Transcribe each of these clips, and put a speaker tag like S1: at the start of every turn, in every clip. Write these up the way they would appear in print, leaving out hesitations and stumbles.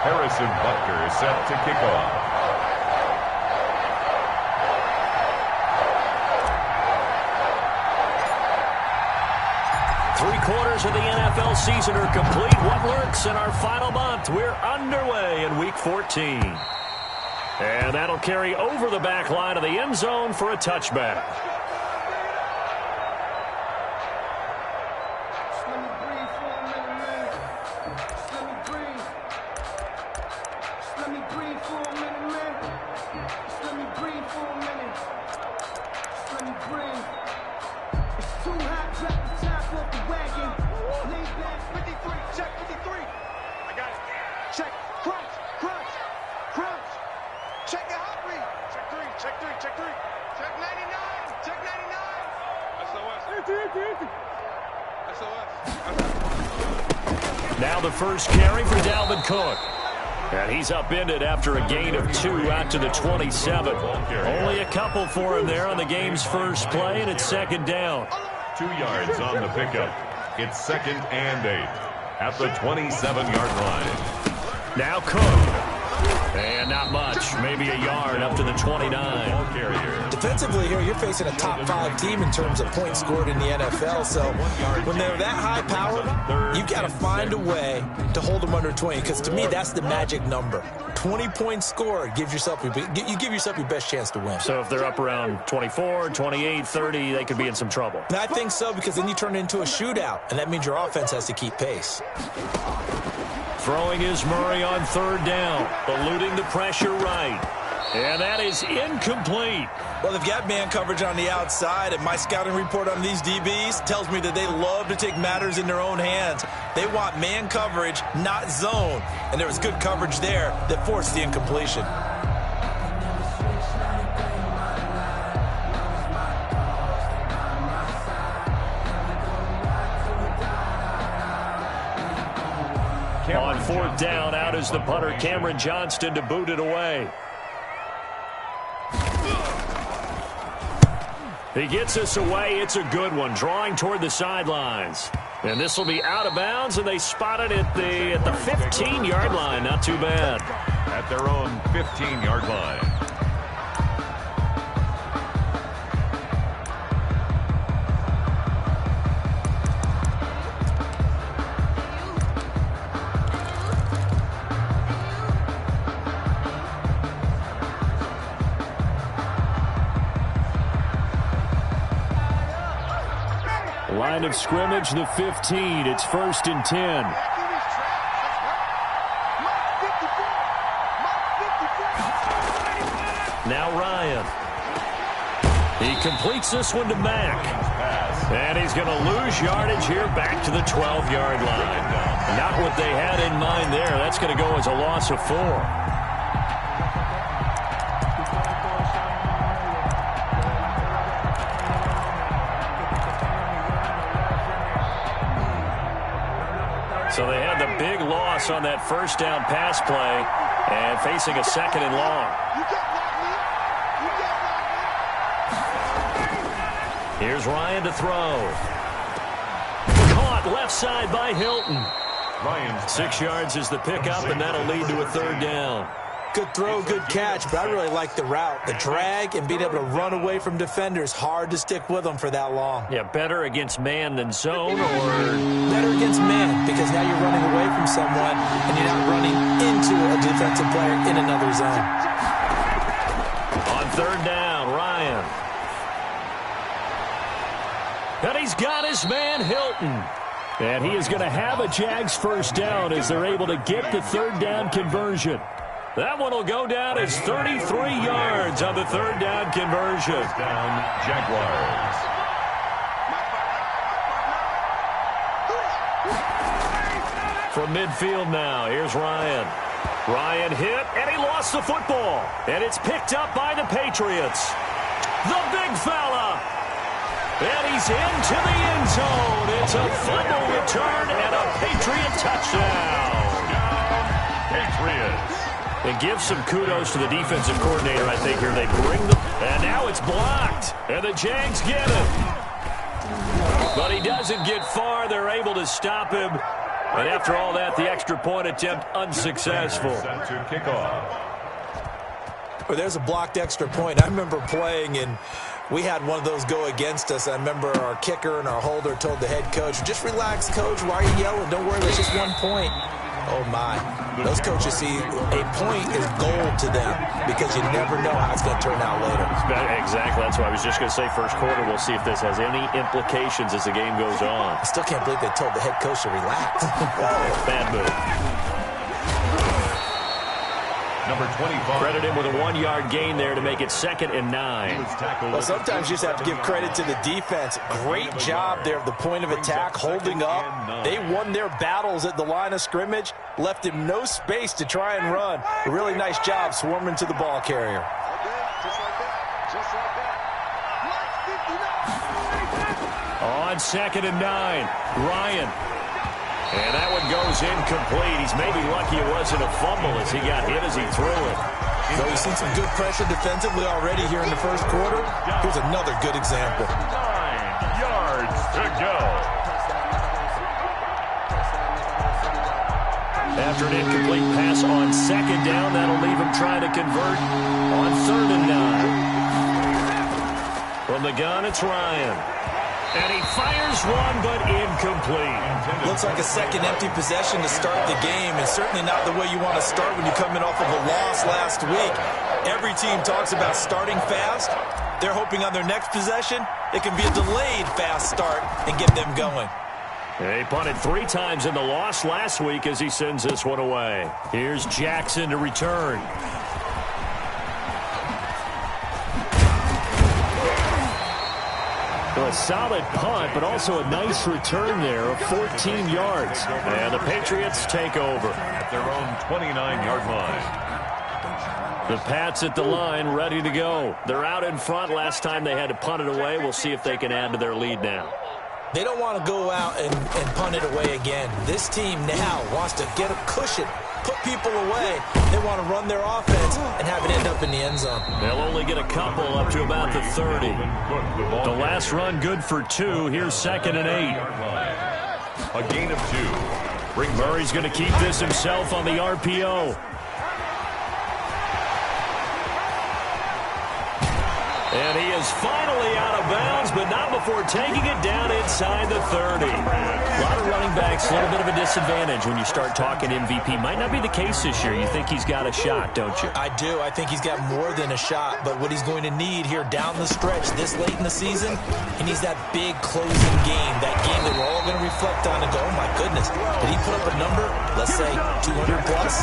S1: Harrison Butker set to kick off.
S2: Three-quarters of the NFL season are complete. What lurks in our final month? We're underway in Week 14. And that'll carry over the back line of the end zone for a touchback. Now the first carry for Dalvin Cook. And he's upended after a gain of 2 out to the 27. Only a couple for him there on the game's first play, and it's second down.
S1: 2 yards on the pickup. It's 2nd and 8 at the 27-yard line.
S2: Now Cook. And not much. Maybe a yard up to the 29.
S3: Defensively here, you're facing a top-5 team in terms of points scored in the NFL. So when they're that high power, you've got to find a way to hold them under 20. Because to me, that's the magic number. 20 points scored, you give yourself your best chance to win.
S2: So if they're up around 24, 28, 30, they could be in some trouble.
S3: And I think so, because then you turn it into a shootout, and that means your offense has to keep pace.
S2: Throwing is Murray on 3rd down, eluding the pressure right. And that is incomplete.
S3: Well, they've got man coverage on the outside, and my scouting report on these DBs tells me that they love to take matters in their own hands. They want man coverage, not zone. And there was good coverage there that forced the incompletion.
S2: On 4th down, out is the punter, Cameron Johnston, to boot it away. He gets us away. It's a good one, drawing toward the sidelines. And this will be out of bounds, and they spot it at the 15-yard line. Not too bad.
S1: At their own 15-yard line.
S2: Line of scrimmage, the 15. It's 1st and 10. Now Ryan. He completes this one to Mack. And he's going to lose yardage here back to the 12-yard line. Not what they had in mind there. That's going to go as a loss of 4. So they had the big loss on that 1st down pass play and facing a 2nd and long. Here's Ryan to throw. Caught left side by Hilton. 6 yards is the pickup, and that'll lead to a 3rd down.
S3: Good throw, good catch, but I really like the route. The drag and being able to run away from defenders, hard to stick with them for that long.
S2: Yeah, better against man than zone, or?
S3: Better against man, because now you're running away from someone and you're not running into a defensive player in another zone.
S2: On 3rd down, Ryan. And he's got his man, Hilton. And he is going to have a Jags 1st down as they're able to get the 3rd down conversion. That one will go down as 33 yards on the 3rd down conversion.
S1: Down, Jaguars.
S2: From midfield now, here's Ryan. Ryan hit, and he lost the football. And it's picked up by the Patriots. The big fella. And he's into the end zone. It's a fumble return and a Patriot touchdown.
S1: Patriots.
S2: And give some kudos to the defensive coordinator, I think, here. They bring them. And now it's blocked. And the Jags get it. But he doesn't get far. They're able to stop him. And after all that, the extra point attempt unsuccessful.
S1: Set to kick off.
S3: Well, there's a blocked extra point. I remember playing, and we had one of those go against us. I remember our kicker and our holder told the head coach, just relax, coach. Why are you yelling? Don't worry, it's just 1 point. Oh, my. Those coaches see a point is gold to them because you never know how it's going to turn out later.
S2: Exactly. That's why I was just going to say first quarter. We'll see if this has any implications as the game goes on.
S3: I still can't believe they told the head coach to relax.
S2: Bad move.
S1: Number 25.
S2: Credit him with a 1-yard gain there to make it 2nd and 9.
S3: Well, sometimes you just have to give credit to the defense. Great job there at the point of attack, holding up. They won their battles at the line of scrimmage, left him no space to try and run. A really nice job swarming to the ball carrier.
S2: On 2nd and 9, Ryan. And that one goes incomplete. He's maybe lucky it wasn't a fumble as he got hit as he threw it.
S3: So we've seen some good pressure defensively already here in the first quarter. Here's another good example.
S1: 9 yards to go.
S2: After an incomplete pass on 2nd down, that'll leave him trying to convert on 3rd and 9. From the gun, it's Ryan. And he fires one, but incomplete.
S3: Looks like a second empty possession to start the game, and certainly not the way you want to start when you're coming off of a loss last week. Every team talks about starting fast. They're hoping on their next possession, it can be a delayed fast start and get them going.
S2: He punted 3 times in the loss last week as he sends this one away. Here's Jackson to return. A solid punt, but also a nice return there of 14 yards. And the Patriots take over.
S1: At their own 29-yard line.
S2: The Pats at the line, ready to go. They're out in front. Last time they had to punt it away. We'll see if they can add to their lead now.
S3: They don't want to go out and punt it away again. This team now wants to get a cushion, put people away. They want to run their offense and have it end up in the end zone.
S2: They'll only get a couple up to about the 30. The last run good for 2. Here's 2nd and 8.
S1: A gain of 2.
S2: Murray's going to keep this himself on the RPO. And he is finally out of bounds, but not before taking it down inside the 30. A lot of running backs, a little bit of a disadvantage when you start talking MVP. Might not be the case this year. You think he's got a shot, don't you?
S3: I do. I think he's got more than a shot, but what he's going to need here down the stretch this late in the season, he needs that big closing game, that game that we're all going to reflect on and go, oh my goodness, did he put up a number, let's say 200 plus?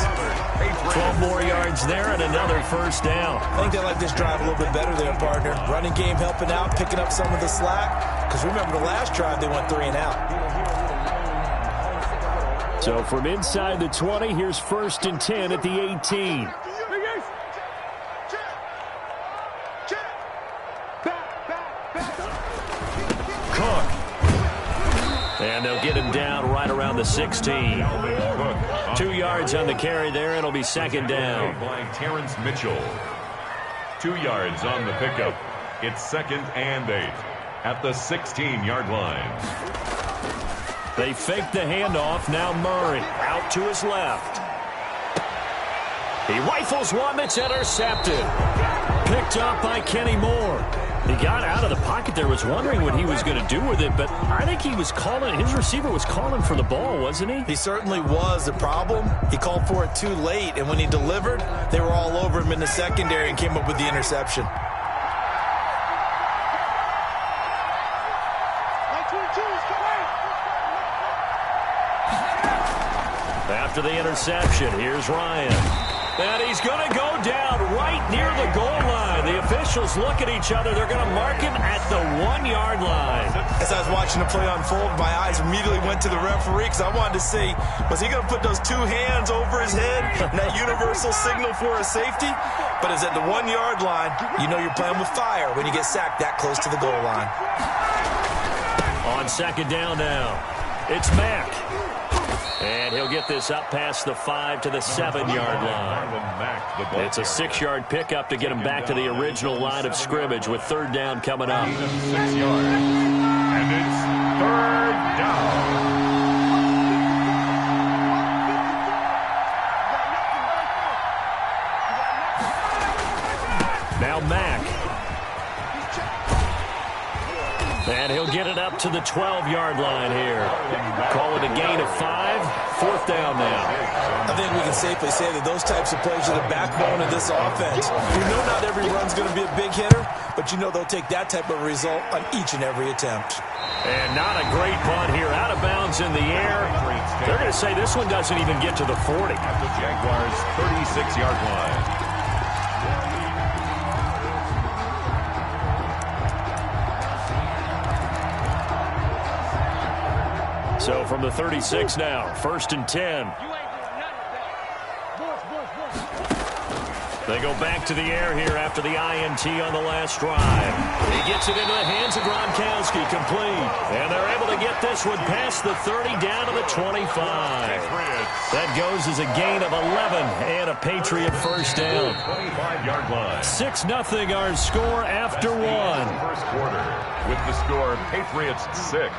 S2: 12 more yards there and another first down.
S3: I think they like this drive a little bit better there, partner. Running game helping out, picking up some of the slack. Because remember the last drive, they went 3 and out.
S2: So from inside the 20, here's 1st and 10 at the 18. Cook. And they'll get him down right around the 16. 2 yards on the carry there. It'll be 2nd down.
S1: By Terrence Mitchell. 2 yards on the pickup. It's 2nd and 8 at the 16-yard line.
S2: They fake the handoff. Now Murray out to his left. He rifles one that's intercepted. Picked up by Kenny Moore. He got out of the pocket there, was wondering what he was going to do with it, but I think he was calling, his receiver was calling for the ball, wasn't he?
S3: He certainly was. The problem, he called for it too late, and when he delivered, they were all over him in the secondary and came up with the interception.
S2: After the interception, here's Ryan. And he's going to go down right near the goal line. The officials look at each other. They're going to mark him at the 1-yard line.
S3: As I was watching the play unfold, my eyes immediately went to the referee because I wanted to see, was he going to put those 2 hands over his head and that universal signal for a safety? But it's at the 1-yard line. You know you're playing with fire when you get sacked that close to the goal line.
S2: On 2nd down now, it's Mack. And he'll get this up past the 5 to the 7-yard line. It's a 6-yard pickup to get him back to the original line of scrimmage with 3rd down coming up.
S1: 6 yards. And it's 3rd down.
S2: And he'll get it up to the 12-yard line here. Call it a gain of 5. 4th down now.
S3: I think we can safely say that those types of plays are the backbone of this offense. You know not every run's going to be a big hitter, but you know they'll take that type of result on each and every attempt.
S2: And not a great punt here. Out of bounds in the air. They're going to say this one doesn't even get to the 40.
S1: At the Jaguars' 36-yard line.
S2: So from the 36 now, 1st and 10. They go back to the air here after the INT on the last drive. He gets it into the hands of Gronkowski, complete. And they're able to get this one past the 30 down to the 25. That goes as a gain of 11 and a Patriot first down.
S1: 25-yard line.
S2: 6-0 our score after one.
S1: First quarter with the score Patriots 6,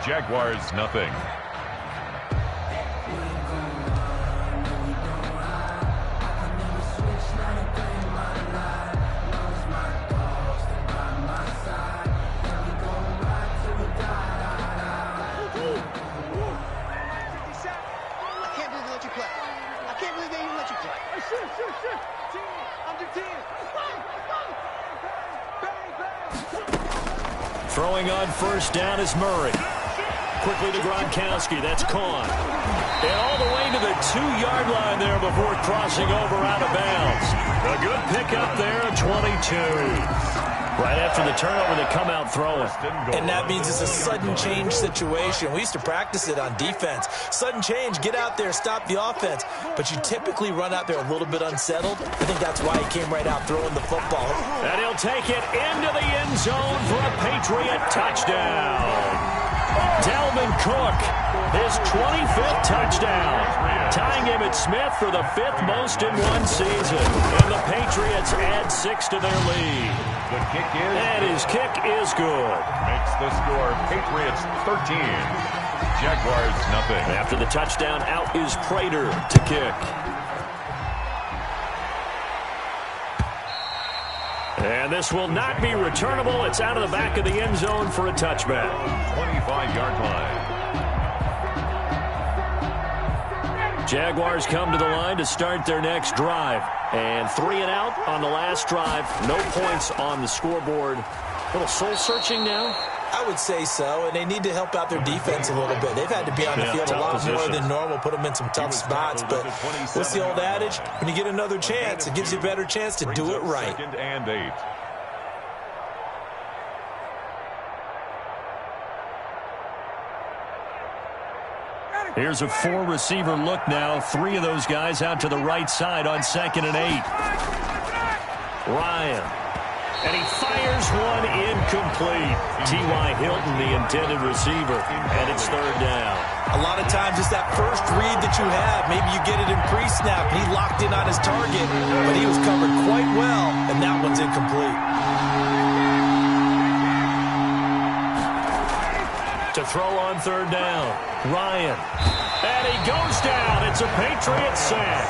S1: Jaguars nothing.
S2: Throwing on first down is Murray. Quickly to Gronkowski. That's Kahn. And all the way to the 2-yard line there before crossing over out of bounds. A good pickup there, 22. Right after the turnover, they come out throwing.
S3: And that means it's a sudden change situation. We used to practice it on defense. Sudden change, get out there, stop the offense. But you typically run out there a little bit unsettled. I think that's why he came right out throwing the football.
S2: And he'll take it into the end zone for a Patriot touchdown. Dalvin Cook, his 25th touchdown, tying him at Smith for the 5th most in one season. And the Patriots add 6 to their lead.
S1: The kick is...
S2: And his kick is good.
S1: Makes the score Patriots 13, Jaguars nothing.
S2: After the touchdown, out is Prater to kick. And this will not be returnable. It's out of the back of the end zone for a touchback.
S1: 25-yard line.
S2: Jaguars come to the line to start their next drive. And 3 and out on the last drive. No points on the scoreboard. A little soul-searching now?
S3: I would say so, and they need to help out their defense a little bit. They've had to be on the field a lot more than normal, put them in some tough spots. But what's the old adage? When you get another chance, it gives you a better chance to do it right.
S1: 2nd and 8.
S2: Here's a 4-receiver look now. 3 of those guys out to the right side on 2nd and 8. Ryan. And he fires one incomplete. T.Y. Hilton, the intended receiver. And it's 3rd down.
S3: A lot of times it's that first read that you have. Maybe you get it in pre-snap. He locked in on his target, but he was covered quite well, and that one's incomplete.
S2: To throw on 3rd down. Ryan. And he goes down. It's a Patriot sack.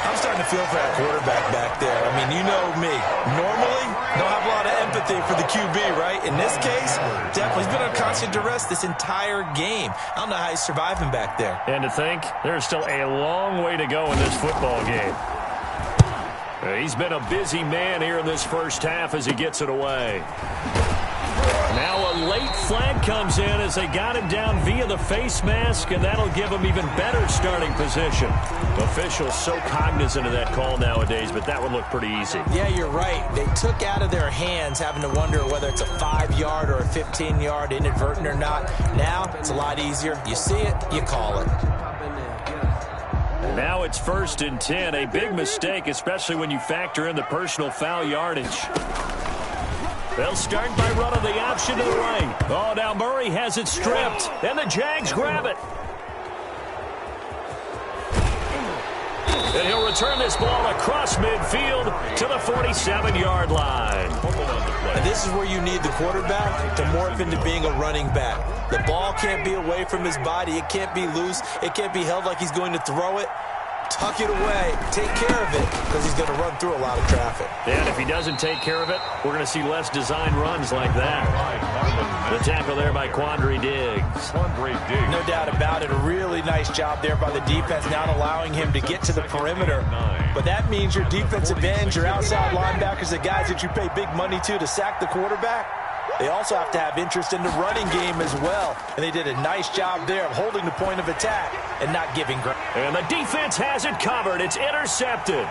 S3: I'm starting to feel for that quarterback back there. I mean, you know me. Normally, don't have a lot of empathy for the QB, right? In this case, definitely. He's been on constant duress this entire game. I don't know how he's surviving back there.
S2: And to think, there's still a long way to go in this football game. He's been a busy man here in this first half as he gets it away. Now a late flag comes in as they got him down via the face mask, and that'll give him even better starting position. Officials so cognizant of that call nowadays, but that would look pretty easy.
S3: Yeah, you're right. They took out of their hands having to wonder whether it's a 5-yard or a 15-yard, inadvertent or not. Now it's a lot easier. You see it, you call it.
S2: Now it's 1st and 10. A big mistake, especially when you factor in the personal foul yardage. They'll start by running the option to the right. Oh, now Murray has it stripped, and the Jags grab it. And he'll return this ball across midfield to the 47-yard line.
S3: And this is where you need the quarterback to morph into being a running back. The ball can't be away from his body. It can't be loose. It can't be held like he's going to throw it. tuck it away, take care of it, because he's going to run through a lot of traffic.
S2: And if he doesn't take care of it, we're going to see less design runs like that. The tackle there by Quandre Diggs.
S3: No doubt about it. A really nice job there by the defense, not allowing him to get to the perimeter. But that means your defensive ends, your outside linebackers, the guys that you pay big money to sack the quarterback, they also have to have interest in the running game as well. And they did a nice job there of holding the point of attack and not giving ground.
S2: And the defense has it covered. It's intercepted.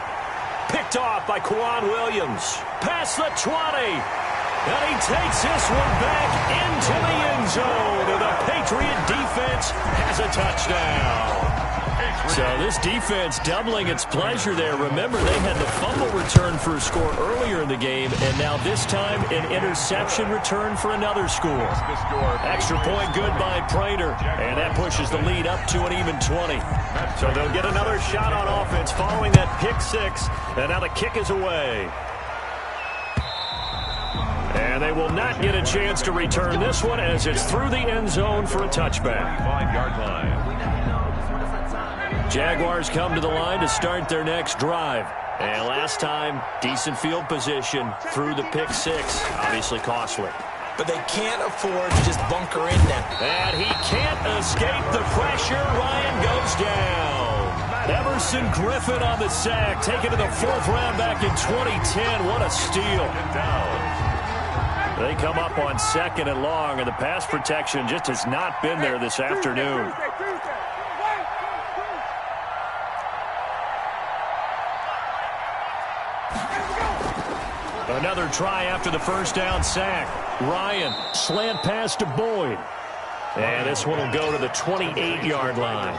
S2: Picked off by Quan Williams. Past the 20. And he takes this one back into the end zone. And the Patriot defense has a touchdown. So this defense doubling its pleasure there. Remember, they had the fumble return for a score earlier in the game, and now this time an interception return for another score. Extra point good by Prater, and that pushes the lead up to an even 20. So they'll get another shot on offense following that pick six, and now the kick is away. And they will not get a chance to return this one as it's through the end zone for a touchback.
S1: 5-yard line.
S2: Jaguars come to the line to start their next drive. And last time, decent field position through the pick six. Obviously costly.
S3: But they can't afford to just bunker in now.
S2: And he can't escape the pressure. Ryan goes down. Everson Griffin on the sack. Taken to the fourth round back in 2010. What a steal. They come up on 2nd and long, and the pass protection just has not been there this afternoon. Another try after the first down sack. Ryan, slant pass to Boyd. And this one will go to the 28-yard line.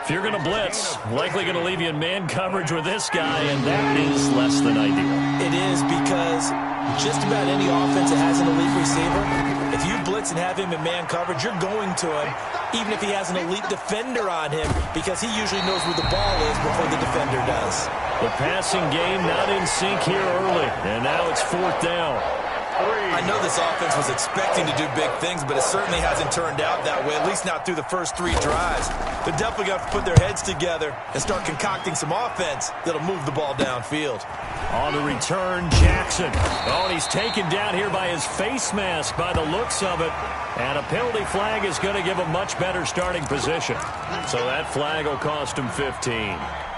S2: If you're going to blitz, likely going to leave you in man coverage with this guy, and that is less than ideal.
S3: It is, because just about any offense that has an elite receiver, if you blitz and have him in man coverage, you're going to him, even if he has an elite defender on him, because he usually knows where the ball is before the defender does.
S2: The passing game not in sync here early, and now it's 4th down.
S3: I know this offense was expecting to do big things, but it certainly hasn't turned out that way, at least not through the first 3 drives. They're definitely going to have to put their heads together and start concocting some offense that'll move the ball downfield.
S2: On the return, Jackson. Oh, and he's taken down here by his face mask by the looks of it. And a penalty flag is going to give a much better starting position. So that flag will cost him 15.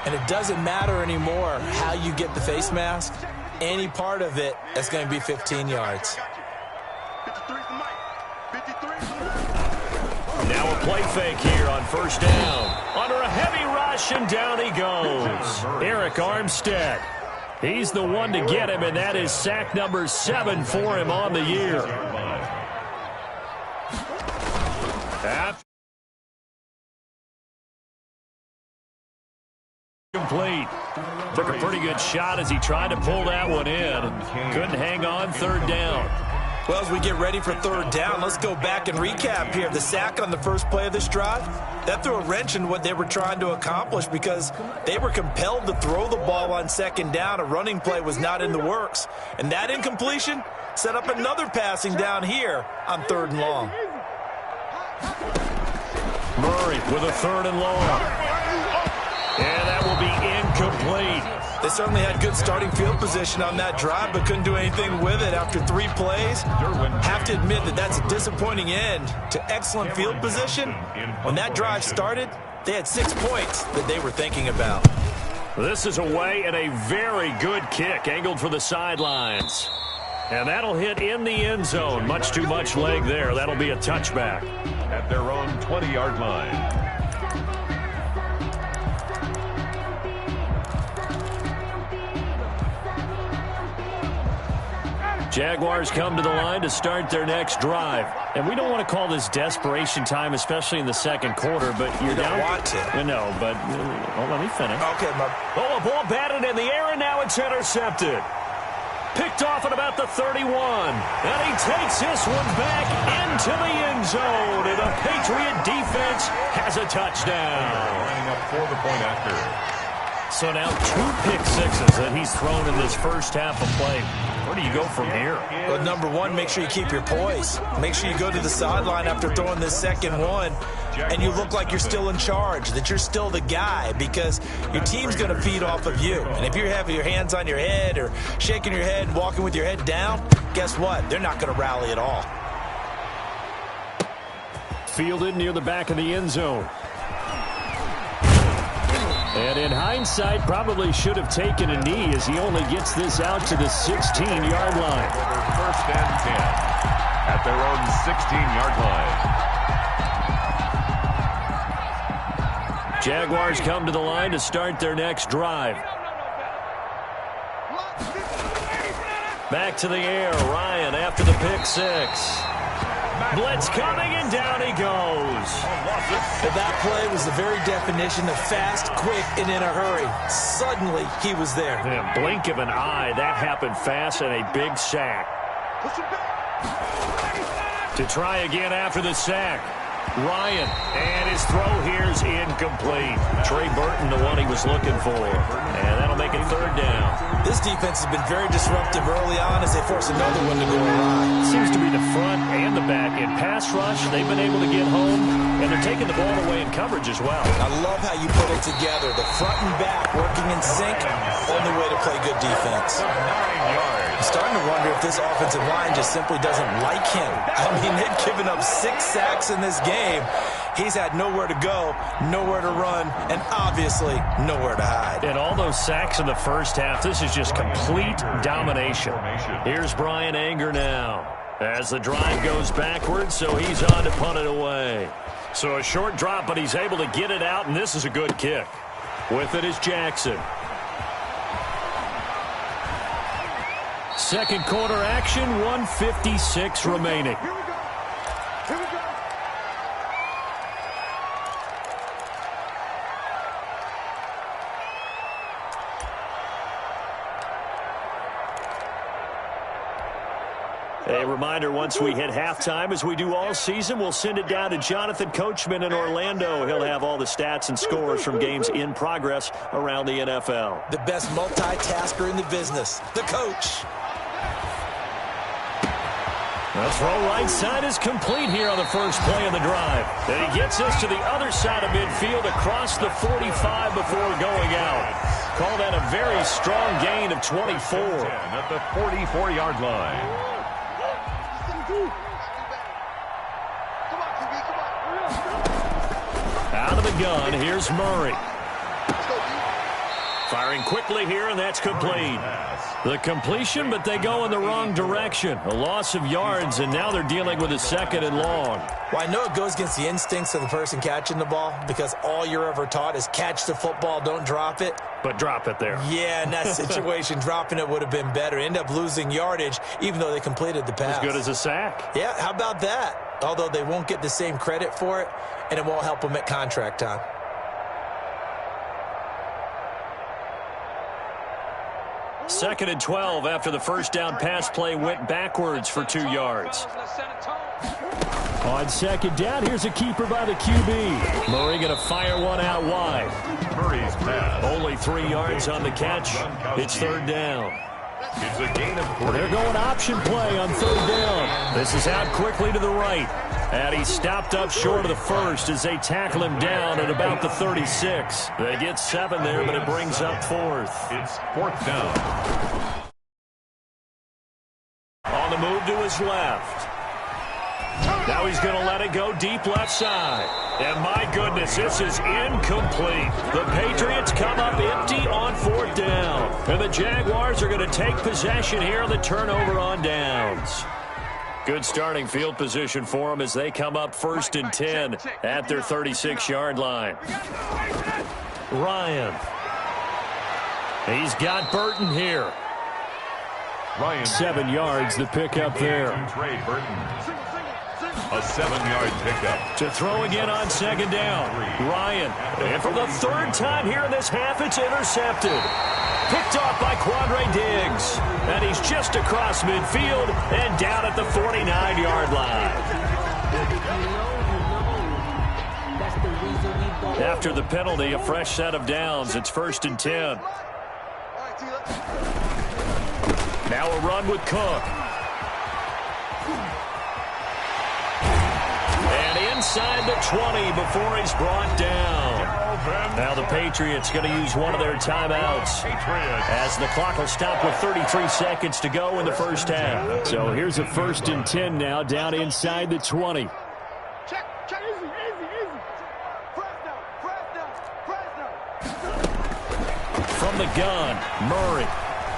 S3: And it doesn't matter anymore how you get the face mask. Any part of it, that's going to be 15 yards.
S2: Now a play fake here on first down. Under a heavy rush, and down he goes. Eric Armstead. He's the one to get him, and that is sack number 7 for him on the year. Complete. Took a pretty good shot as he tried to pull that one in. Couldn't hang on, 3rd down.
S3: Well, as we get ready for 3rd down, let's go back and recap here. The sack on the first play of this drive, that threw a wrench in what they were trying to accomplish because they were compelled to throw the ball on 2nd down. A running play was not in the works. And that incompletion set up another passing down here on 3rd and long.
S2: Murray with a 3rd and long. And that will be incomplete.
S3: They certainly had good starting field position on that drive, but couldn't do anything with it after 3 plays. Have to admit that that's a disappointing end to excellent field position. When that drive started, they had 6 points that they were thinking about.
S2: This is away and a very good kick angled for the sidelines. And that'll hit in the end zone. Much too much leg there. That'll be a touchback.
S1: At their own 20-yard line.
S2: Jaguars come to the line to start their next drive. And we don't want to call this desperation time, especially in the 2nd quarter, but you're down.
S3: You don't want to.
S2: No, but let me finish.
S3: Okay,
S2: Oh, a ball batted in the air, and now it's intercepted. Picked off at about the 31. And he takes this one back into the end zone. And the Patriot defense has a touchdown.
S1: Lining up for the point after.
S2: So now 2 pick sixes that he's thrown in this first half of play. Where do you go from here?
S3: Well, number one, make sure you keep your poise. Make sure you go to the sideline after throwing this second one, and you look like you're still in charge, that you're still the guy, because your team's going to feed off of you. And if you're having your hands on your head or shaking your head and walking with your head down, guess what? They're not going to rally at all.
S2: Fielded near the back of the end zone. And in hindsight, probably should have taken a knee as he only gets this out to the 16-yard line.
S1: First and 10 at their own 16-yard line.
S2: Jaguars come to the line to start their next drive. Back to the air. Ryan after the pick six. Blitz coming, and down he goes.
S3: Well, that play was the very definition of fast, quick, and in a hurry. Suddenly, he was there.
S2: In a blink of an eye, that happened fast, and a big sack. To try again after the sack. Ryan, and his throw here is incomplete. Trey Burton, the one he was looking for. And that'll make it third down.
S3: This defense has been very disruptive early on as they force another one to go awry.
S2: Seems to be the front and the back. In pass rush, they've been able to get home, and they're taking the ball away in coverage as well.
S3: I love how you put it together. The front and back working in sync, only way to play good defense.
S1: 9 yards.
S3: I'm starting to wonder if this offensive line just simply doesn't like him. I mean, they've given up 6 sacks in this game. He's had nowhere to go, nowhere to run, and obviously nowhere to hide.
S2: And all those sacks in the first half, this is just complete domination. Here's Brian Anger now as the drive goes backwards, so he's on to punt it away. So a short drop, but he's able to get it out, and this is a good kick. With it is Jackson. Second quarter action, 1:56 remaining. A reminder, once we hit halftime, as we do all season, we'll send it down to Jonathan Coachman in Orlando. He'll have all the stats and scores from games in progress around the NFL.
S3: The best multitasker in the business, the coach.
S2: The throw right side is complete here on the first play of the drive. And he gets us to the other side of midfield across the 45 before going out. Call that a very strong gain of 24.
S1: At the 44-yard line.
S2: Out of the gun, here's Murray. Firing quickly here, and that's complete. The completion, but they go in the wrong direction. A loss of yards, and now they're dealing with a second and long.
S3: Well, I know it goes against the instincts of the person catching the ball because all you're ever taught is catch the football, don't drop it.
S2: But drop it there.
S3: Yeah, in that situation, dropping it would have been better. End up losing yardage, even though they completed the pass.
S2: As good as a sack.
S3: Yeah, how about that? Although they won't get the same credit for it, and it won't help them at contract time.
S2: Second and 12 after the first down pass play went backwards for 2 yards. On second down, here's a keeper by the QB. Murray going to fire one out wide.
S1: Murray's pass.
S2: Only 3 yards on the catch. It's third down.
S1: It's a gain of 4.
S2: They're going option play on third down. This is out quickly to the right. And he stopped up short of the first as they tackle him down at about the 36. They get 7 there, but it brings up fourth.
S1: It's 4th down.
S2: On the move to his left. Now he's going to let it go deep left side. And my goodness, this is incomplete. The Patriots come up empty on 4th down. And the Jaguars are going to take possession here on the turnover on downs. Good starting field position for them as they come up 1st and 10 at their 36-yard line. Ryan. He's got Burton here.
S1: Ryan.
S2: 7 yards the pickup there.
S1: Trey Burton. A 7-yard pickup.
S2: To throw again on second down. Ryan. And for the 3rd time here in this half, it's intercepted. Picked off by Quandre Diggs. And he's just across midfield and down at the 49-yard line. After the penalty, a fresh set of downs. It's 1st and 10. Now a run with Cook. And inside the 20 before he's brought down. Now the Patriots going to use one of their timeouts as the clock will stop with 33 seconds to go in the first half. So here's a 1st and 10 now, down inside the 20. From the gun, Murray.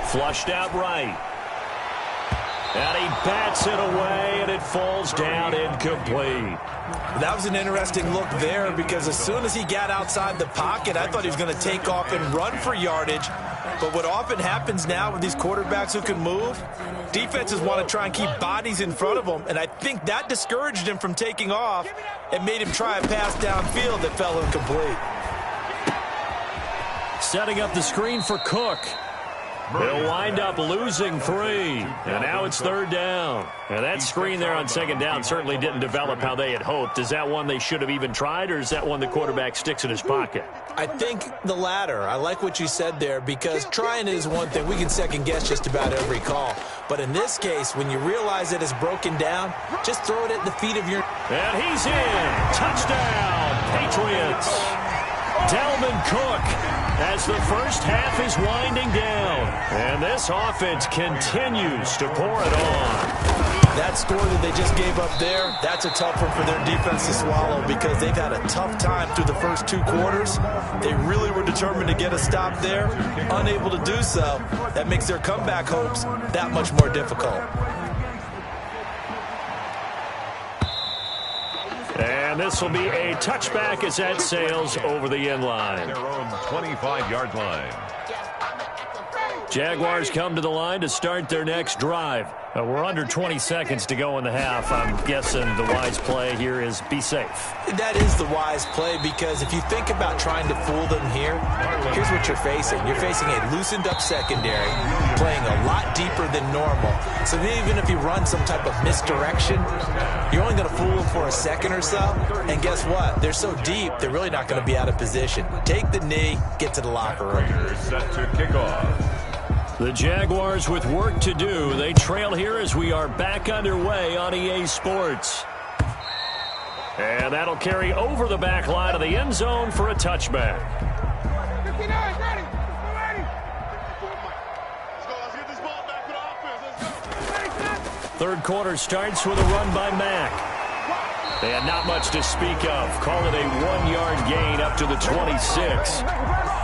S2: Flushed out right. And he bats it away, and it falls down incomplete.
S3: That was an interesting look there because as soon as he got outside the pocket, I thought he was going to take off and run for yardage. But what often happens now with these quarterbacks who can move, defenses want to try and keep bodies in front of them, and I think that discouraged him from taking off and made him try a pass downfield that fell incomplete.
S2: Setting up the screen for Cook. He'll wind up losing 3. And now it's 3rd down. And that screen there on 2nd down certainly didn't develop how they had hoped. Is that one they should have even tried, or is that one the quarterback sticks in his pocket?
S3: I think the latter. I like what you said there because trying is one thing. We can second-guess just about every call. But in this case, when you realize that it's broken down, just throw it at the feet of your...
S2: And he's in. Touchdown, Patriots. Dalvin Cook as the first half is winding down. And this offense continues to pour it on.
S3: That score that they just gave up there, that's a tough one for their defense to swallow because they've had a tough time through the first 2 quarters. They really were determined to get a stop there. Unable to do so, that makes their comeback hopes that much more difficult.
S2: And this will be a touchback as that sails over the end line.
S1: Their own 25-yard line.
S2: Jaguars come to the line to start their next drive. We're under 20 seconds to go in the half. I'm guessing the wise play here is be safe.
S3: That is the wise play because if you think about trying to fool them here, here's what you're facing. You're facing a loosened up secondary, playing a lot deeper than normal. So even if you run some type of misdirection, you're only going to fool them for a second or so. And guess what? They're so deep, they're really not going to be out of position. Take the knee, get to the locker room.
S1: Set to kick off.
S2: The Jaguars with work to do. They trail here as we are back underway on EA Sports. And that'll carry over the back line of the end zone for a touchback. Third quarter starts with a run by Mack. And not much to speak of. Call it a 1-yard gain up to the 26.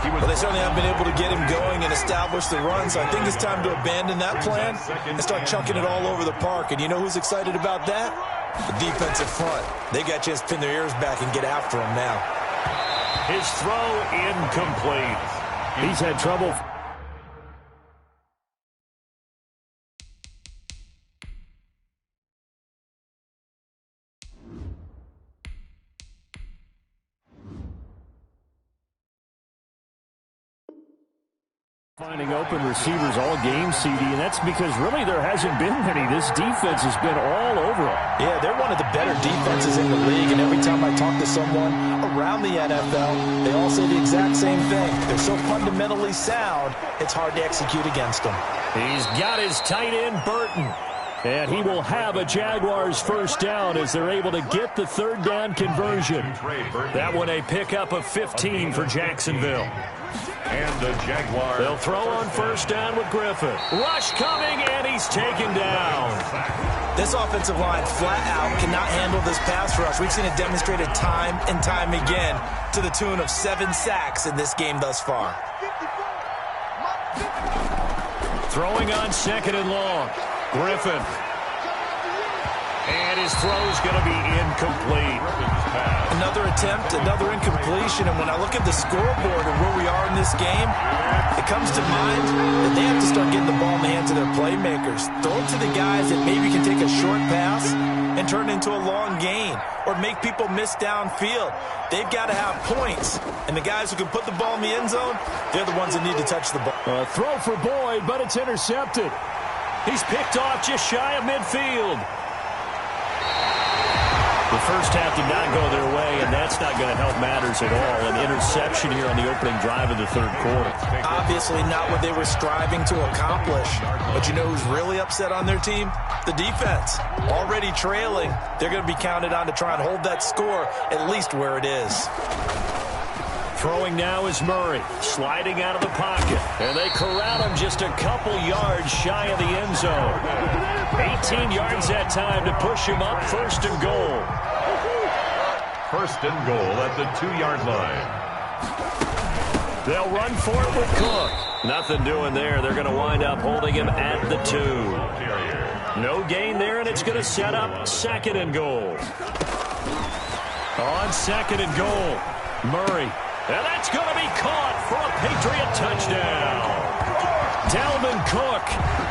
S3: Well, they certainly haven't been able to get him going and establish the run, so I think it's time to abandon that plan and start chunking it all over the park. And you know who's excited about that? The defensive front. They got a chance to pin their ears back and get after him now.
S2: His throw incomplete. He's had trouble. Finding open receivers all game, CD, and that's because really there hasn't been many. This defense has been all over them.
S3: Yeah, they're one of the better defenses in the league, and every time I talk to someone around the NFL, they all say the exact same thing. They're so fundamentally sound, it's hard to execute against them.
S2: He's got his tight end, Burton. And he will have a Jaguars first down as they're able to get the 3rd down conversion. That one a pickup of 15 for Jacksonville.
S1: And the Jaguars.
S2: They'll throw on first down with Griffin. Rush coming, and he's taken down.
S3: This offensive line flat out cannot handle this pass rush. We've seen it demonstrated time and time again to the tune of 7 sacks in this game thus far.
S2: Throwing on 2nd and long. Griffin. And his throw's going to be incomplete.
S3: Another attempt, another incompletion. And when I look at the scoreboard and where we are in this game, it comes to mind that they have to start getting the ball in the hands of their playmakers. Throw it to the guys that maybe can take a short pass and turn it into a long gain or make people miss downfield. They've got to have points. And the guys who can put the ball in the end zone, they're the ones that need to touch the ball.
S2: Throw for Boyd, but it's intercepted. He's picked off just shy of midfield. The first half did not go their way, and that's not going to help matters at all. An interception here on the opening drive of the third quarter.
S3: Obviously not what they were striving to accomplish. But you know who's really upset on their team? The defense. Already trailing. They're going to be counted on to try and hold that score at least where it is.
S2: Throwing now is Murray, sliding out of the pocket. And they corral him just a couple yards shy of the end zone. 18 yards that time to push him up, first and goal.
S1: First and goal at the 2-yard line.
S2: They'll run for it with Cook. Nothing doing there. They're going to wind up holding him at the 2. No gain there, and it's going to set up second and goal. On second and goal, Murray. And that's going to be caught for a Patriot touchdown. Dalvin Cook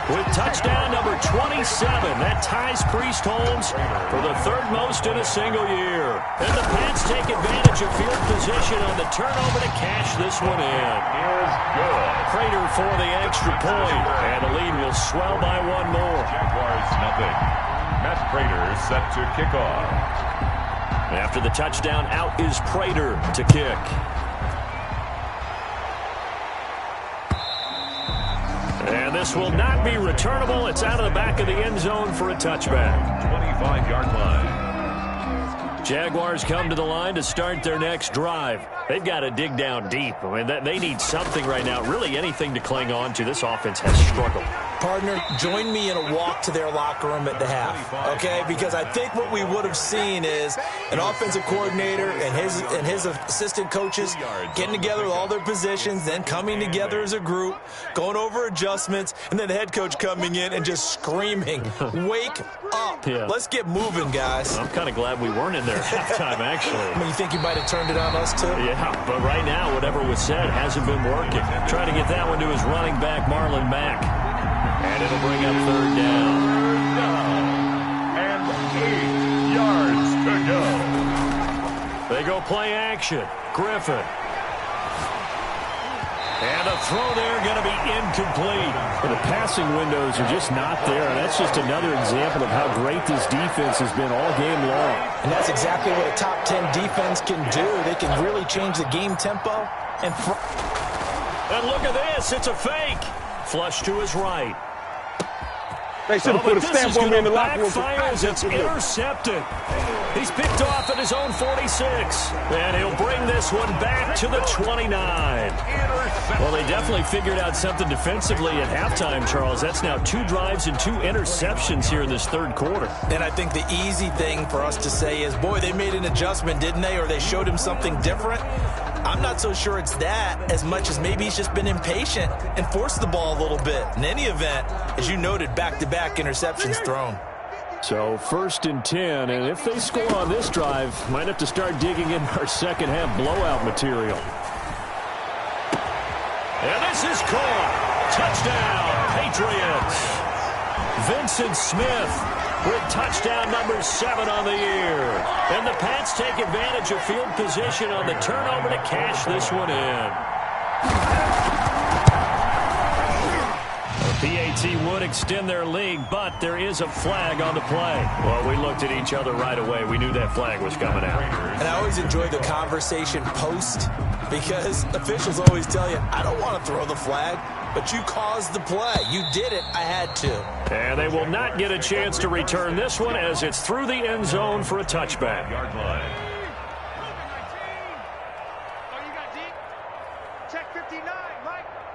S2: with touchdown number 27. That ties Priest Holmes for the third most in a single year. And the Pats take advantage of field position on the turnover to cash this one in.
S1: Is good.
S2: Prater for the extra point. And the lead will swell by one more.
S1: Jaguars nothing. Matt Prater set to kick off.
S2: After the touchdown, out is Prater to kick. And this will not be returnable. It's out of the back of the end zone for a touchback.
S1: 25-yard line.
S2: Jaguars come to the line to start their next drive. They've got to dig down deep. I mean, they need something right now, really anything to cling on to. This offense has struggled.
S3: Partner, join me in a walk to their locker room at the half, okay? Because I think what we would have seen is an offensive coordinator and his assistant coaches getting together with all their positions, then coming together as a group, going over adjustments, and then the head coach coming in and just screaming, wake up.
S2: Yeah.
S3: Let's get moving, guys.
S2: I'm kind of glad we weren't in there at halftime, actually.
S3: I mean, you think you might have turned it on us, too?
S2: Yeah, but right now, whatever was said hasn't been working. Trying to get that one to his running back, Marlon Mack. And it'll bring up third down.
S1: And 8 yards to go.
S2: They go play action. Griffin. And a throw there going to be incomplete.
S4: The passing windows are just not there. And that's just another example of how great this defense has been all game long.
S3: And that's exactly what a top 10 defense can do. They can really change the game tempo. And
S2: look at this. It's a fake. Flush to his right.
S5: They should have put a stamp on me in the locker room.
S2: Backfires. It's intercepted. He's picked off at his own 46. And he'll bring this one back to the 29. Well, they definitely figured out something defensively at halftime, Charles. That's now 2 drives and 2 interceptions here in this third quarter.
S3: And I think the easy thing for us to say is, boy, they made an adjustment, didn't they? Or they showed him something different. I'm not so sure it's that as much as maybe he's just been impatient and forced the ball a little bit. In any event, as you noted, back-to-back interceptions thrown.
S4: So 1st and 10, and if they score on this drive, might have to start digging in our second half blowout material.
S2: And this is caught. Touchdown, Patriots. Vincent Smith with touchdown number 7 on the year. And the Pats take advantage of field position on the turnover to cash this one in. The PAT would extend their lead, but there is a flag on the play. Well, we looked at each other right away. We knew that flag was coming out.
S3: And I always enjoy the conversation post because officials always tell you, I don't want to throw the flag, but you caused the play. You did it. I had to.
S2: And they will not get a chance to return this one as it's through the end zone for a touchback.
S1: Yard line.
S6: Check 59.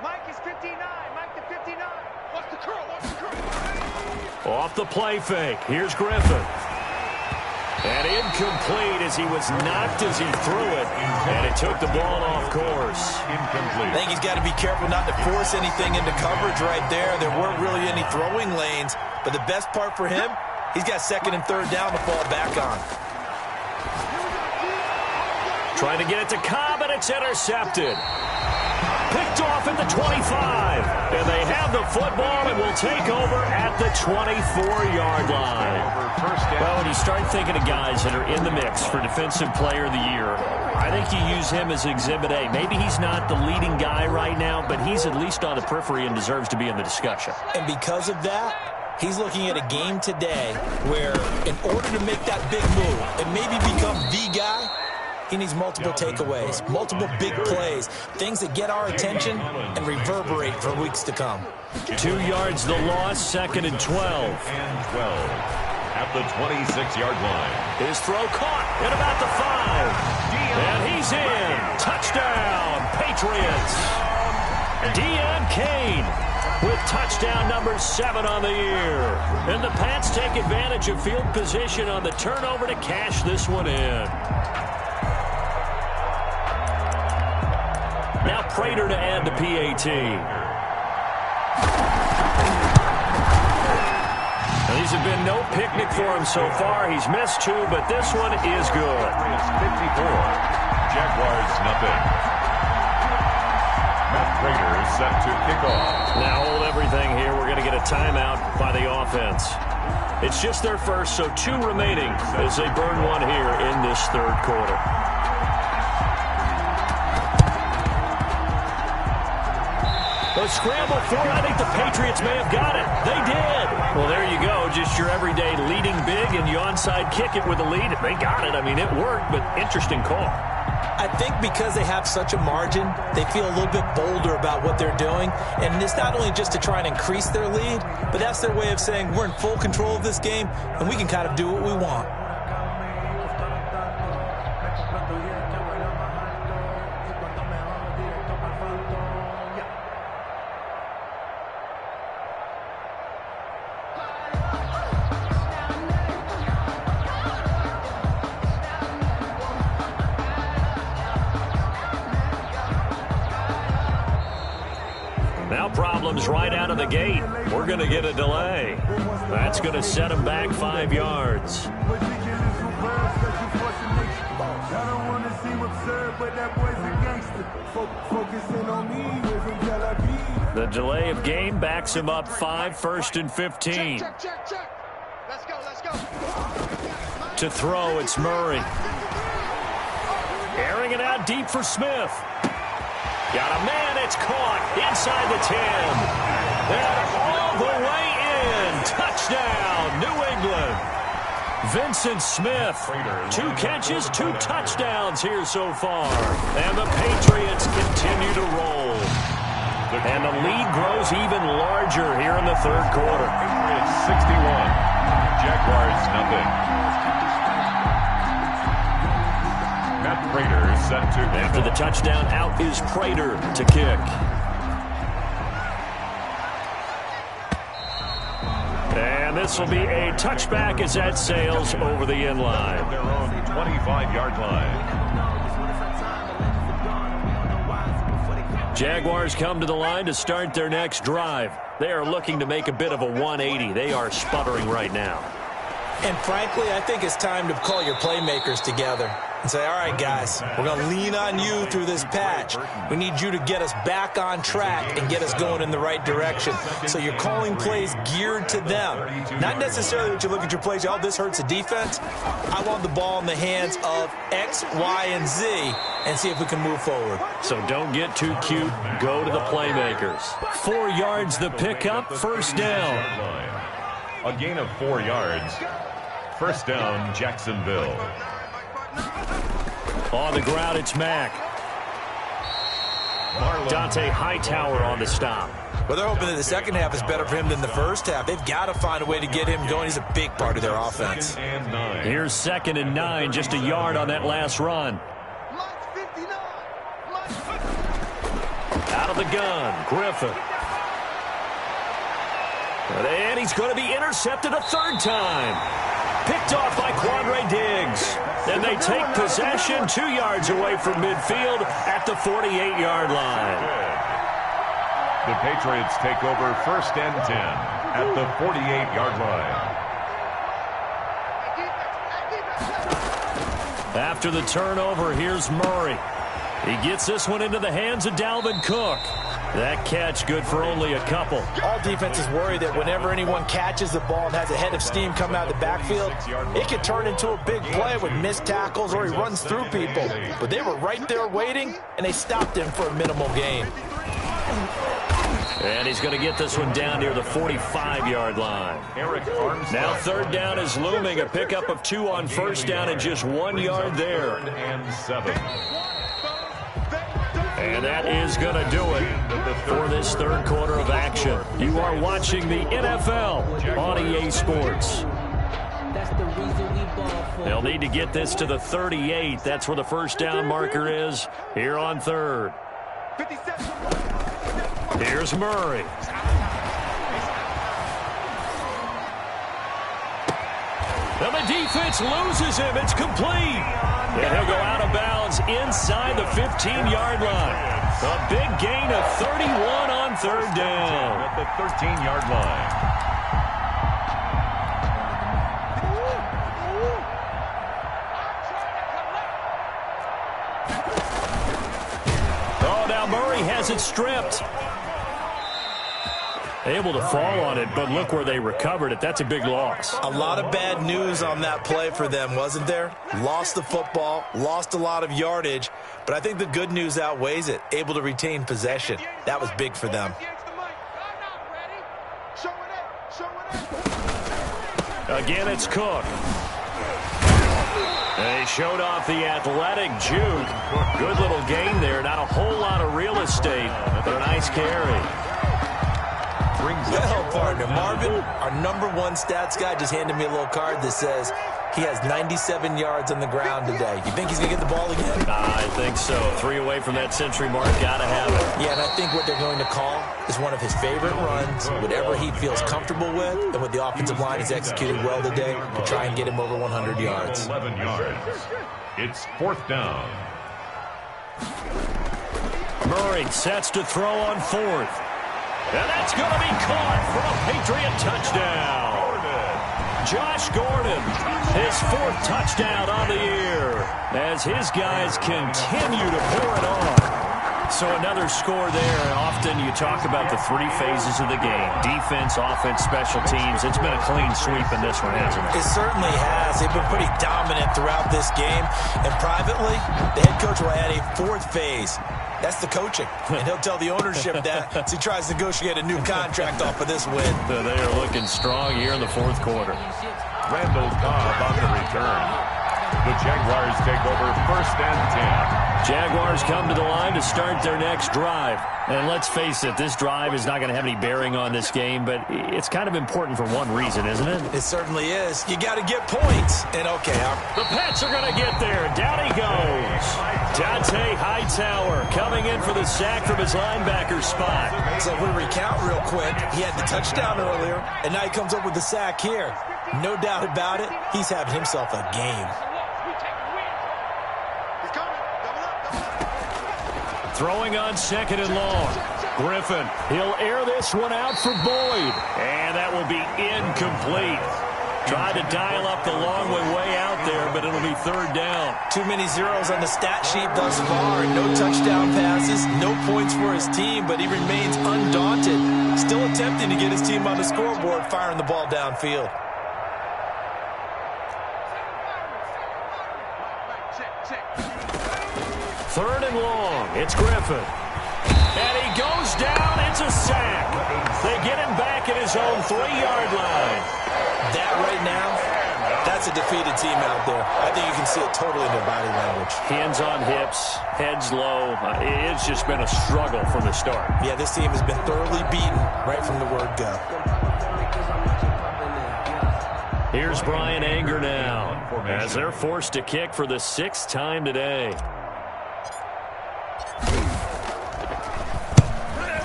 S6: Mike is 59. Mike to 59. What's the curl?
S2: Off the play fake. Here's Griffin. And incomplete as he was knocked as he threw it. And it took the ball off course.
S1: Incomplete.
S3: I think he's got to be careful not to force anything into coverage right there. There weren't really any throwing lanes. But the best part for him, he's got 2nd and 3rd down to fall back on.
S2: Trying to get it to Cobb, and it's intercepted. Picked off at the 25. And they have the football and will take over at the 24-yard line. Well, when you start thinking of guys that are in the mix for Defensive Player of the Year, I think you use him as Exhibit A. Maybe he's not the leading guy right now, but he's at least on the periphery and deserves to be in the discussion.
S3: And because of that, He's looking at a game today where in order to make that big move and maybe become the guy, he needs multiple takeaways, multiple big plays, things that get our attention and reverberate for weeks to come.
S2: 2 yards the loss, 2nd and 12.
S1: At the 26-yard line.
S2: His throw caught at about the 5. And he's in. Touchdown, Patriots. Deon Cain with touchdown number 7 on the year. And the Pats take advantage of field position on the turnover to cash this one in. Now Prater to add the PAT. These have been no picnic for him so far. He's missed 2, but this one is good.
S1: It's 54. Jaguars nothing. Matt Prater is set to kick off.
S2: Now hold everything here. We're going to get a timeout by the offense. It's just their first, so 2 remaining as they burn 1 here in this 3rd quarter. A scramble for it. I think the Patriots may have got it. They did. Well, there you go. Just your everyday leading big, and you onside kick it with a lead. They got it. I mean, it worked, but interesting call.
S3: I think because they have such a margin, they feel a little bit bolder about what they're doing. And it's not only just to try and increase their lead, but that's their way of saying we're in full control of this game, and we can kind of do what we want.
S2: Problems right out of the gate. We're going to get a delay. That's going to set him back 5 yards. The delay of game backs him up 5, 1st and 15.
S6: Check. Let's go.
S2: To throw, it's Murray. Airing it out deep for Smith. Got a man, it's caught inside the 10. And all the way in. Touchdown, New England. Vincent Smith, 2 catches, 2 touchdowns here so far. And the Patriots continue to roll. And the lead grows even larger here in the 3rd quarter.
S1: Patriots 61. Jaguars nothing. Matt Prater set to kick.
S2: After the touchdown, out is Prater to kick. And this will be a touchback as that sails over the end line.
S1: Their own 25-yard line.
S2: Jaguars come to the line to start their next drive. They are looking to make a bit of a 180. They are sputtering right now.
S3: And frankly, I think it's time to call your playmakers together and say, all right, guys, we're going to lean on you through this patch. We need you to get us back on track and get us going in the right direction. So you're calling plays geared to them. Not necessarily that you look at your plays, oh, this hurts the defense. I want the ball in the hands of X, Y, and Z and see if we can move forward.
S2: So don't get too cute. Go to the playmakers. 4 yards the pickup, 1st down.
S1: A gain of 4 yards. 1st down, Jacksonville.
S2: On the ground, it's Mack. Dante Hightower on the stop.
S3: Well, they're hoping that the second half is better for him than the first half. They've got to find a way to get him going. He's a big part of their offense.
S2: Here's 2nd and 9, just a yard on that last run. Out of the gun, Griffin. And he's going to be intercepted a 3rd time. Picked off by Quandre Diggs. And they take possession 2 yards away from midfield at the 48-yard line.
S1: The Patriots take over 1st and 10 at the 48-yard line.
S2: After the turnover, here's Murray. He gets this one into the hands of Dalvin Cook. That catch good for only a couple.
S3: All defenses worry that whenever anyone catches the ball and has a head of steam come out of the backfield, it can turn into a big play with missed tackles or he runs through people. But they were right there waiting, and they stopped him for a minimal gain.
S2: And he's going to get this one down near the 45-yard line. Now third down is looming. A pickup of 2 on first down and just 1 yard there. And that is going to do it for this third quarter of action. You are watching the NFL on EA Sports. They'll need to get this to the 38. That's where the first down marker is here on third. Here's Murray. And the defense loses him. It's complete. And he'll go out of bounds inside the 15-yard line. A big gain of 31 on third down.
S1: At the 13-yard line.
S2: Murray has it stripped. Able to fall on it, but look where they recovered it. That's a big loss.
S3: A lot of bad news on that play for them, wasn't there? Lost the football, lost a lot of yardage, but I think the good news outweighs it. Able to retain possession. That was big for them.
S2: Again, it's Cook. They showed off the athletic juke. Good little gain there. Not a whole lot of real estate, but a nice carry.
S3: Well, partner, Marvin, our #1 stats guy, just handed me a little card that says he has 97 yards on the ground today. You think he's going to get the ball again?
S2: I think so. 3 away from that century mark. Got to have it.
S3: Yeah, and I think what they're going to call is one of his favorite runs, whatever he feels comfortable with, and what the offensive line has executed well today to try and get him over 100 yards.
S1: 11 yards. It's 4th down.
S2: Murray sets to throw on 4th. And that's going to be caught for a Patriot touchdown. Josh Gordon, his 4th touchdown on the year as his guys continue to pour it on. So another score there. Often you talk about the 3 phases of the game. Defense, offense, special teams. It's been a clean sweep in this one, hasn't it?
S3: It certainly has. They've been pretty dominant throughout this game. And privately, the head coach will add a 4th phase. That's the coaching. And he'll tell the ownership that as he tries to negotiate a new contract off of this win.
S2: They are looking strong here in the 4th quarter.
S1: Randall Cobb on the return. The Jaguars take over 1st and 10.
S2: Jaguars come to the line to start their next drive. And let's face it, this drive is not going to have any bearing on this game, but it's kind of important for one reason, isn't it?
S3: It certainly is. You got to get points. And okay,
S2: the Pats are going to get there. Down he goes. Dante Hightower coming in for the sack from his linebacker spot.
S3: So if we recount real quick, he had the touchdown earlier, and now he comes up with the sack here. No doubt about it, he's having himself a game.
S2: Throwing on 2nd and long. Griffin, he'll air this one out for Boyd. And that will be incomplete. Tried to dial up the long way out there, but it'll be 3rd down.
S3: Too many zeros on the stat sheet thus far. No touchdown passes, no points for his team, but he remains undaunted. Still attempting to get his team on the scoreboard, firing the ball downfield.
S2: Third and long. It's Griffin. And he goes down. It's a sack. They get him back at his own 3-yard line.
S3: That right now, that's a defeated team out there. I think you can see it totally in their body language.
S2: Hands on hips, heads low. It's just been a struggle from the start.
S3: Yeah, this team has been thoroughly beaten right from the word go.
S2: Here's Brian Anger now as they're forced to kick for the 6th time today.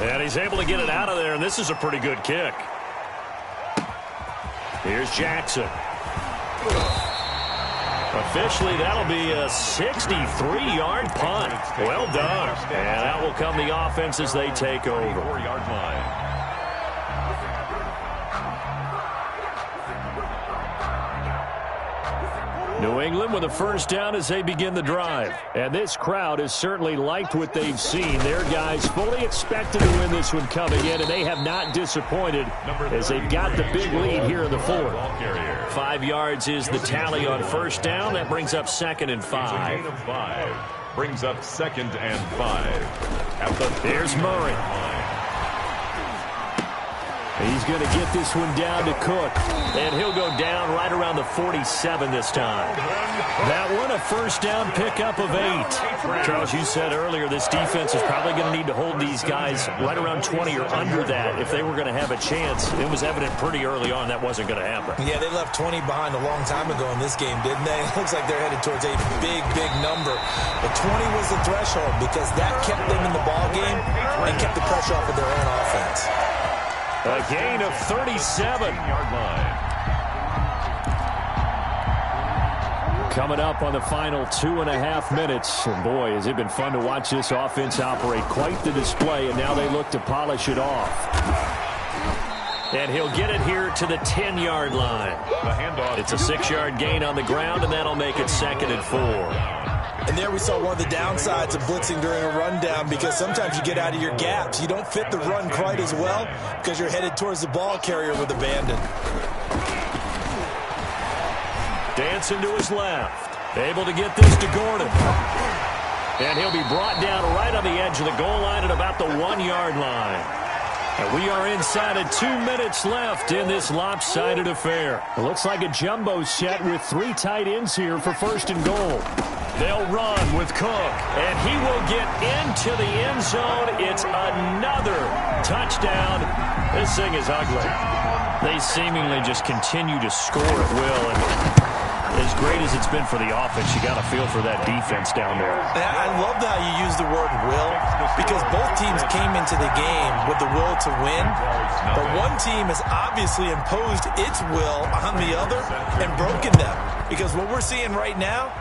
S2: And he's able to get it out of there, and this is a pretty good kick. Here's Jackson. Officially, that'll be a 63-yard punt. Well done. And that will come the offense as they take over.
S1: 4-yard line.
S4: New England with a first down as they begin the drive. And this crowd has certainly liked what they've seen. Their guys fully expected to win this one coming in, and they have not disappointed as they've got the big lead here in the 4th.
S2: 5 yards is the tally on first down. That brings up 2nd and 5.
S1: Brings up 2nd and 5.
S4: Here's Murray. He's going to get this one down to Cook. And he'll go down right around the 47 this time. That one, a first down pickup of 8. Charles, you said earlier this defense is probably going to need to hold these guys right around 20 or under that if they were going to have a chance. It was evident pretty early on that wasn't going to happen.
S3: Yeah, they left 20 behind a long time ago in this game, didn't they? It looks like they're headed towards a big, big number. But 20 was the threshold because that kept them in the ball game and kept the pressure off of their own offense.
S4: A gain of 37. Coming up on the final 2.5 minutes. And boy, has it been fun to watch this offense operate. Quite the display, and now they look to polish it off. And he'll get it here to the 10-yard line. It's a 6-yard gain on the ground, and that'll make it 2nd and 4.
S3: And there we saw one of the downsides of blitzing during a rundown because sometimes you get out of your gaps. You don't fit the run quite as well because you're headed towards the ball carrier with abandon.
S4: Dancing to his left. Able to get this to Gordon. And he'll be brought down right on the edge of the goal line at about the 1-yard line. And we are inside of 2 minutes left in this lopsided affair. It looks like a jumbo set with 3 tight ends here for 1st and goal. They'll run with Cook, and he will get into the end zone. It's another touchdown. This thing is ugly. They seemingly just continue to score at will, and as great as it's been for the offense, you got to feel for that defense down there.
S3: I love how you use the word will because both teams came into the game with the will to win, but one team has obviously imposed its will on the other and broken them because what we're seeing right now,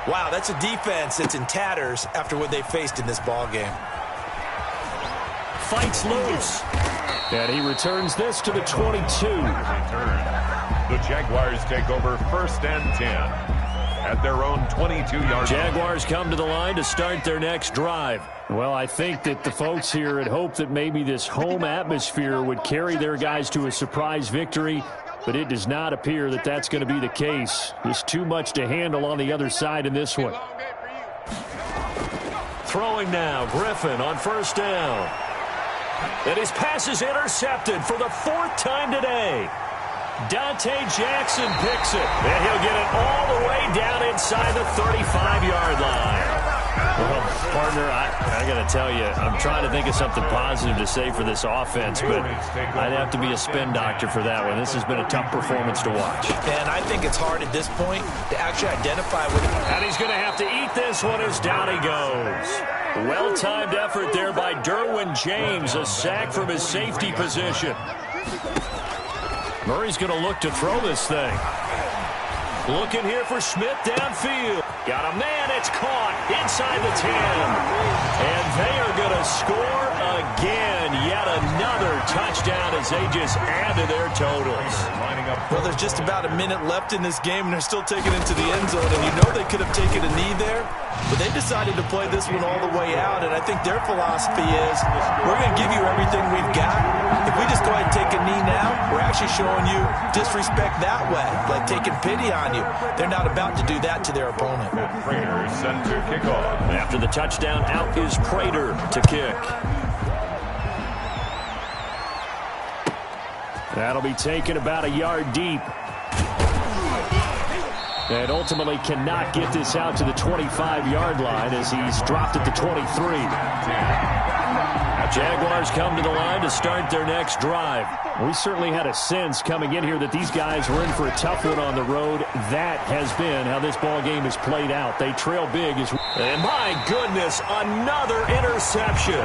S3: wow, that's a defense that's in tatters after what they faced in this ball game.
S4: Fights loose. And he returns this to the 22.
S1: The Jaguars take over 1st and 10 at their own 22-yard.
S4: Jaguars come to the line to start their next drive. Well, I think that the folks here had hoped that maybe this home atmosphere would carry their guys to a surprise victory, but it does not appear that that's going to be the case. There's too much to handle on the other side in this one. Throwing now, Griffin on 1st down. And his pass is intercepted for the 4th time today. Dante Jackson picks it, and he'll get it all the way down inside the 35-yard line. Well, partner, I got to tell you, I'm trying to think of something positive to say for this offense, but I'd have to be a spin doctor for that one. This has been a tough performance to watch.
S3: And I think it's hard at this point to actually identify what it is.
S4: And he's going to have to eat this one as down he goes. Well-timed effort there by Derwin James, a sack from his safety position. Murray's going to look to throw this thing. Looking here for Smith downfield. Got a man, it's caught inside the 10. And they are going to score again. Yet another touchdown as they just add to their totals.
S3: Well, there's just about a minute left in this game, and they're still taking it to the end zone. And you know they could have taken a knee there, but they decided to play this one all the way out. And I think their philosophy is, we're going to give you everything we've got. If we just go ahead and take a knee now, we're actually showing you disrespect that way, like taking pity on you. They're not about to do that to their opponent.
S1: Prater set to kick off.
S4: After the touchdown, out is Prater to kick. That'll be taken about a yard deep. And ultimately cannot get this out to the 25-yard line as he's dropped at the 23. Jaguars come to the line to start their next drive. We certainly had a sense coming in here that these guys were in for a tough one on the road. That has been how this ball game has played out. They trail big. And my goodness, another interception.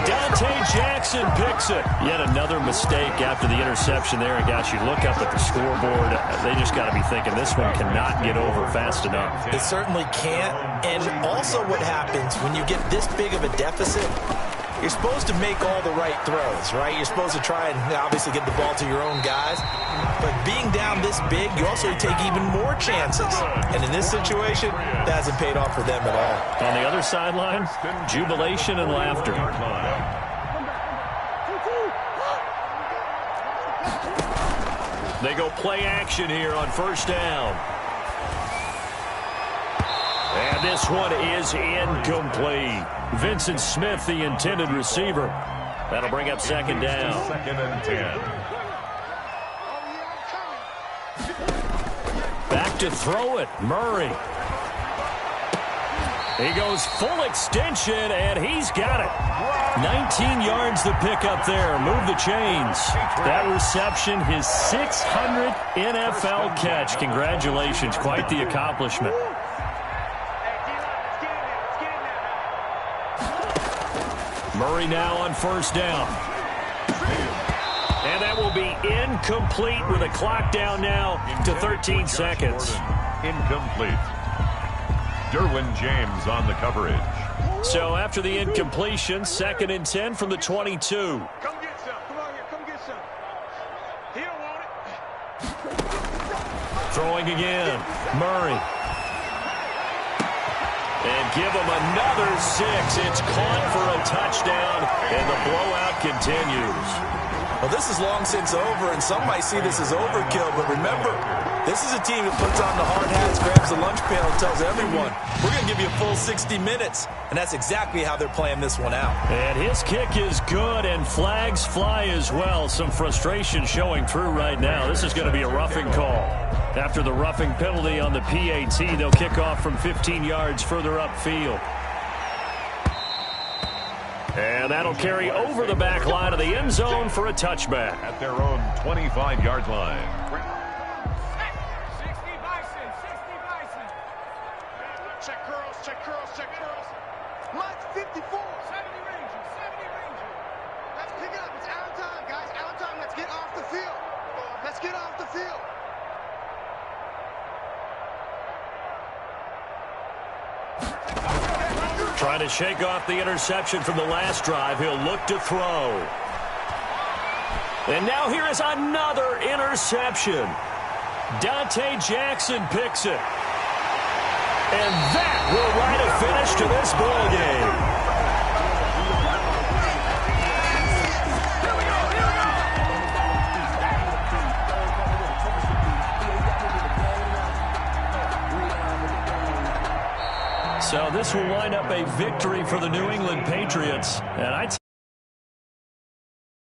S4: Dante Jackson picks it. Yet another mistake after the interception there. And gosh, you look up at the scoreboard, they just got to be thinking this one cannot get over fast enough.
S3: It certainly can't. And also what happens when you get this big of a deficit, you're supposed to make all the right throws, right? You're supposed to try and obviously get the ball to your own guys. But being down this big, you also take even more chances. And in this situation, that hasn't paid off for them at all.
S4: On the other sideline, jubilation and laughter. They go play action here on 1st down. And this one is incomplete. Vincent Smith, the intended receiver. That'll bring up second down.
S1: 2nd and 10.
S4: Back to throw it, Murray. He goes full extension, and he's got it. 19 yards to pick up there. Move the chains. That reception, his 600th NFL catch. Congratulations. Quite the accomplishment. Murray now on first down. And that will be incomplete with a clock down now to 13 seconds.
S1: Incomplete. Derwin James on the coverage.
S4: So after the incompletion, 2nd and 10 from the 22.
S6: Come get some. Come on here. Come get some. He don't want it.
S4: Throwing again. Murray. And give him another 6. It's caught for a touchdown, and the blowout continues.
S3: Well, this is long since over, and some might see this as overkill, but remember, this is a team that puts on the hard hats, grabs the lunch pail, and tells everyone, we're going to give you a full 60 minutes, and that's exactly how they're playing this one out.
S4: And his kick is good, and flags fly as well. Some frustration showing through right now. This is going to be a roughing call. After the roughing penalty on the PAT, they'll kick off from 15 yards further upfield. And that'll carry over the back line of the end zone for a touchback.
S1: At their own 25-yard line.
S6: 60 Bison. 60 Bison. Check curls. Check curls. Check curls. Mike's 54. 70 Ranger. 70 Ranger. Let's pick it up. It's out of time, guys. Out of time. Let's get off the field. Let's get off the field.
S4: Trying to shake off the interception from the last drive. He'll look to throw. And now here is another interception. Dante Jackson picks it. And that will write a finish to this ball game. So this will wind up a victory for the New England Patriots. And I'd